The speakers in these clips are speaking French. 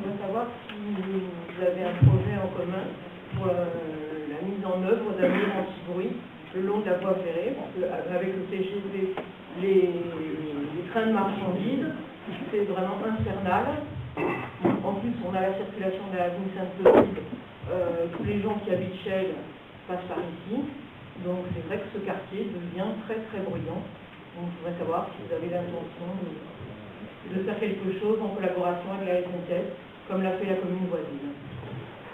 voudrais savoir si vous avez un projet en commun pour la mise en œuvre d'un mur anti-bruit le long de la voie ferrée, parce qu'avec le TGV, les trains de marchandises, c'est vraiment infernal. En plus, on a la circulation de la ligne Sainte-Clotilde. Tous les gens qui habitent Chelles passent par ici. Donc c'est vrai que ce quartier devient très très bruyant. Donc je voudrais savoir si vous avez l'intention de faire quelque chose en collaboration avec la SNCF, comme l'a fait la commune voisine.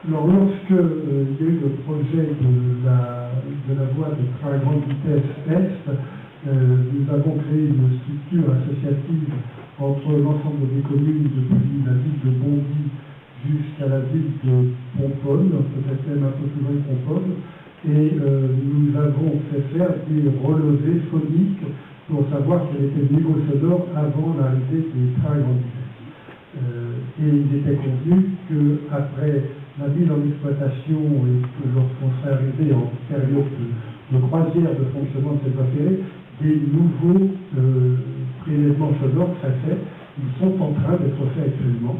Alors lorsque il y a eu le projet de la voie de train à grande vitesse Est, nous avons créé une structure associative entre l'ensemble des communes depuis la ville de Bondy jusqu'à la ville de Pomponne, peut-être même un peu plus loin de Pomponne, et nous avons fait faire des relevés phoniques pour savoir quel était le niveau sonore avant l'arrivée des trains à grande vitesse. Et il était convenu qu'après la mise en exploitation et que lorsqu'on serait arrivé en période de croisière de fonctionnement de cette voie ferrée, des nouveaux prélèvements sonores seraient faits. Ils sont en train d'être faits actuellement.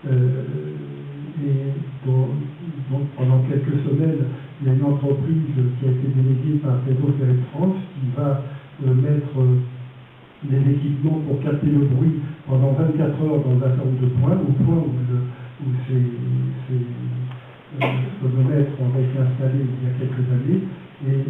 Et donc pendant quelques semaines, il y a une entreprise qui a été déléguée par Réseau Ferré de France qui va mettre des équipements pour capter le bruit pendant 24 heures dans un certain nombre de points, au point où ces phonomètres ont été installés il y a quelques années, et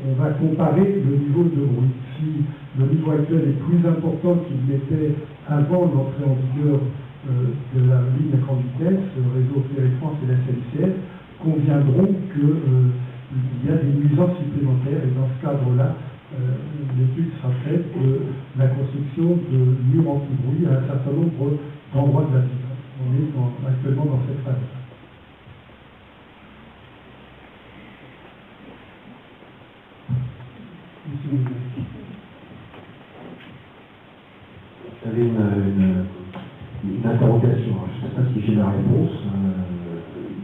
on va comparer le niveau de bruit. Si le niveau actuel est plus important qu'il l'était avant l'entrée en vigueur de la ligne à grande vitesse, le Réseau Ferré de France et la SNCF conviendront qu'il y a des nuisances supplémentaires, et dans ce cadre-là, l'étude sera faite de la construction de murs anti-bruit à un certain nombre d'endroits de la ville. On est actuellement dans cette phase. J'avais une interrogation. Je ne sais pas si j'ai la réponse.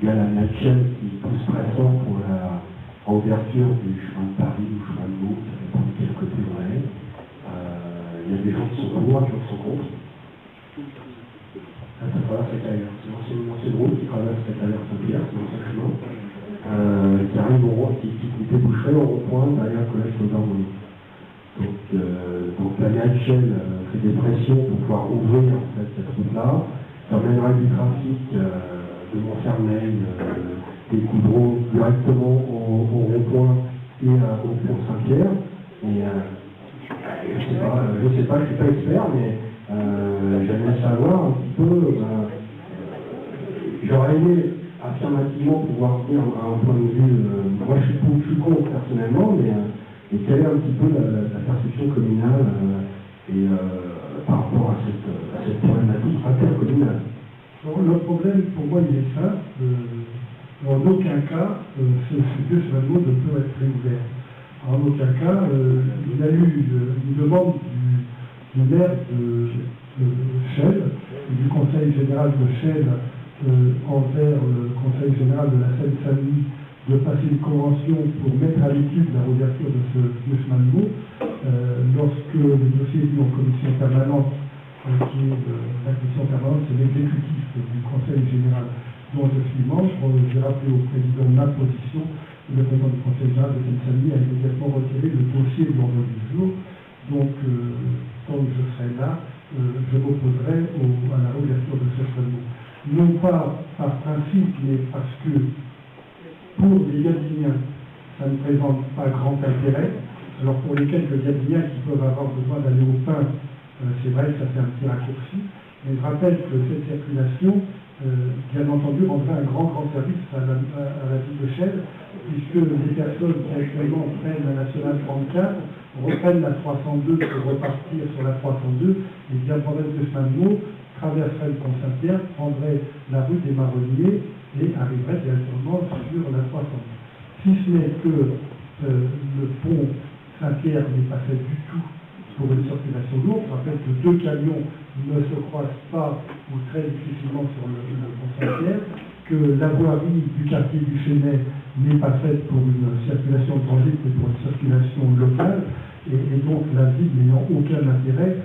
Il y a la NACHEL qui pousse pression pour la ouverture du chemin de Paris ou chemin de Meaux, ça dépend de quel côté on est. Il y a des gens qui sont pour, qui sont contre. Ça traverse cette aire. C'est une ancienne route qui traverse cette aire Saint-Pierre, c'est dans ce chemin, qui arrive au rond, qui déboucherait au rond-point derrière le collège d'Aubervilliers. Donc la NHL fait des pressions pour pouvoir ouvrir en fait, cette route-là. Ça emmènerait du trafic de Montfermeil, des Coudreaux directement au rond-point et au pont Saint-Pierre. Et je sais pas, je suis pas expert, mais j'aimerais savoir un petit peu. J'aurais aimé affirmativement pouvoir dire à un point de vue. Moi, je suis contre personnellement, mais quelle est un petit peu la perception communale par rapport à cette problématique intercommunale? Le problème, pour moi, il est simple. En aucun cas, ce vieux chemin de Meaux ne peut être réouvert. En aucun cas, il y a eu une demande du maire de Chelles, du conseil général de Chelles, envers le conseil général de la Seine-Saint-Denis, de passer une convention pour mettre à l'étude la réouverture de ce vieux chemin de Meaux. Lorsque le dossier est venu en commission permanente, qui est la commission permanente, c'est l'exécutif du conseil général dont je suis membre, j'ai rappelé au président ma position. Le président du conseil général de Seine-Saint-Denis a immédiatement retiré le dossier de l'ordre du jour. Donc, tant que je serai là, je m'opposerai à la réouverture de ce chemin de Meaux. Non pas par principe, mais parce que pour les Yadiniens, ça ne présente pas grand intérêt. Alors pour les quelques Yadiniens qui peuvent avoir besoin d'aller au pain, c'est vrai que ça fait un petit raccourci. Mais je rappelle que cette circulation, bien entendu, rendrait un grand service à la ville de Chelles, puisque les personnes qui actuellement prennent la nationale 34 reprennent la 302 pour repartir sur la 302, et bien pendant que chemin de Meaux traverserait le pont Saint-Pierre, prendrait la rue des Marronniers et arriverait directement sur la 302. Si ce n'est que le pont Saint-Pierre n'est pas fait du tout pour une circulation lourde, je rappelle que deux camions ne se croisent pas ou très difficilement sur le pont Saint-Pierre, que la voirie du quartier du Chesnay n'est pas faite pour une circulation de transit, mais pour une circulation locale, Et donc la ville n'ayant aucun intérêt,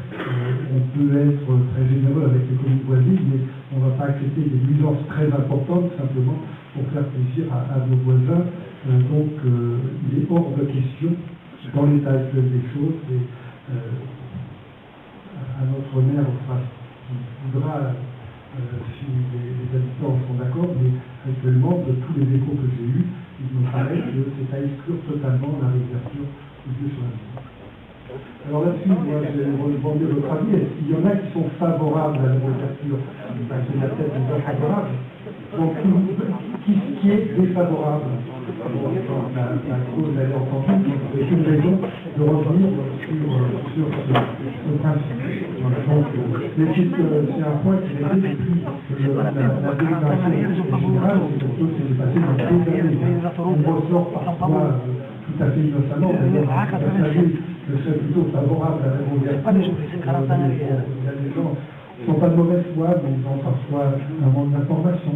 on peut être très généreux avec les communes voisines, mais on ne va pas accepter des nuisances très importantes simplement pour faire plaisir à nos voisins. Donc il est hors de question, dans l'état actuel des choses, et à notre maire qui voudra, si les habitants sont d'accord, mais actuellement, de tous les échos que j'ai eus, il me paraît que c'est à exclure totalement la réouverture du lieu sur la ville. Alors là-dessus, moi, je vais demander votre avis. Est-ce qu'il y en a qui sont favorables à la réouverture? Parce qu'il y a peut-être des gens favorables. Donc, qui est défavorable? La cause, elle est entendue, donc c'est une raison de revenir sur ce principe. Donc, mais c'est un point qui est été depuis la délibération générale, c'est quelque chose qui s'est passé dans des années. On ressort parfois tout à fait innocemment, d'ailleurs, je serais plutôt favorable à la réouverture. Il y a des gens qui ne sont pas de mauvaise foi, mais ils ont parfois un manque d'information.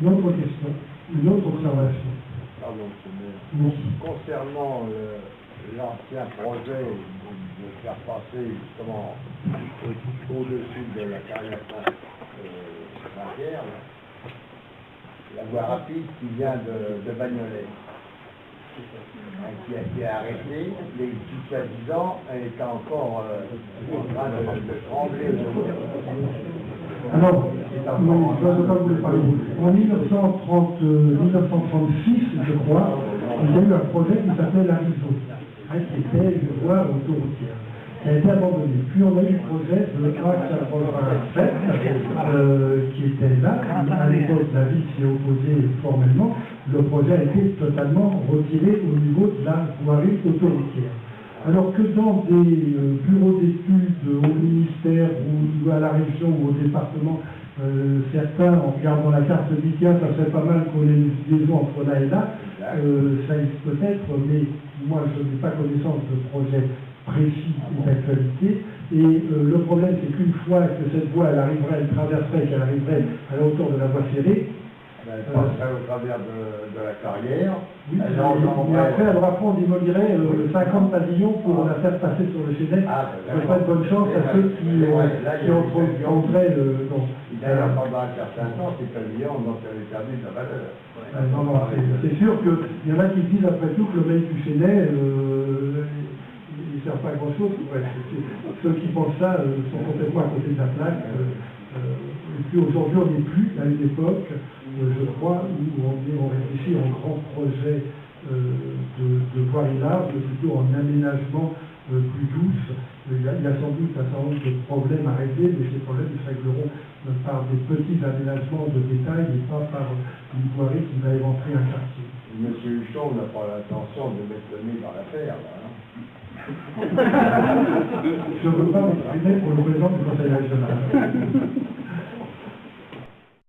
Une autre question, une autre observation. Pardon, concernant l'ancien projet de faire passer justement au-dessus de la carrière Saint-Pierre, la voie rapide qui vient de Bagnolet, qui a été arrêtée, les soi-disant est encore en train de trembler. Alors, non, je ne sais pas vous les parler. En 1936, je crois, il y a eu un projet qui s'appelait l'Arizo, qui était une voie autoroutière, qui a été abandonné. Puis on a eu le projet de l'A87, qui était là. À l'époque, la ville s'y est opposée formellement. Le projet a été totalement retiré au niveau de la voirie autoroutière. Alors que dans des bureaux d'études au ministère ou à la région ou au département, certains, en regardant la carte, se disent tiens, ça serait pas mal qu'on ait une liaison entre là et là, ça existe peut-être, mais moi je n'ai pas connaissance de projet précis ou d'actualité. Et le problème, c'est qu'une fois que cette voie elle arriverait, elle traverserait, qu'elle arriverait à la hauteur de la voie ferrée, elle passerait au travers de la carrière. Oui, mais après, alors on démolirait 50 pavillons pour la faire passer sur le Chénet. Ça ne pas de bonne chance à ceux qui entreraient dans. D'ailleurs, pendant un certain temps, ces pavillons ont perdu de la valeur. Non, c'est sûr qu'il y en a qui disent après tout que le mec du Chénet, il ne sert pas à grand chose. Ouais, ceux qui pensent ça sont complètement à côté de la plaque. Et puis aujourd'hui, on n'est plus à une époque, je crois, où on réfléchit en grand projet de voirie large, mais plutôt en aménagement plus douce. Il y a sans doute un certain nombre de problèmes à régler, mais ces problèmes se régleront par des petits aménagements de détail et pas par une voirie qui va éventrer un quartier. Monsieur Huchon n'a pas l'intention de mettre le nez dans l'affaire, là, hein. Je ne veux pas m'exprimer pour le président du Conseil régional.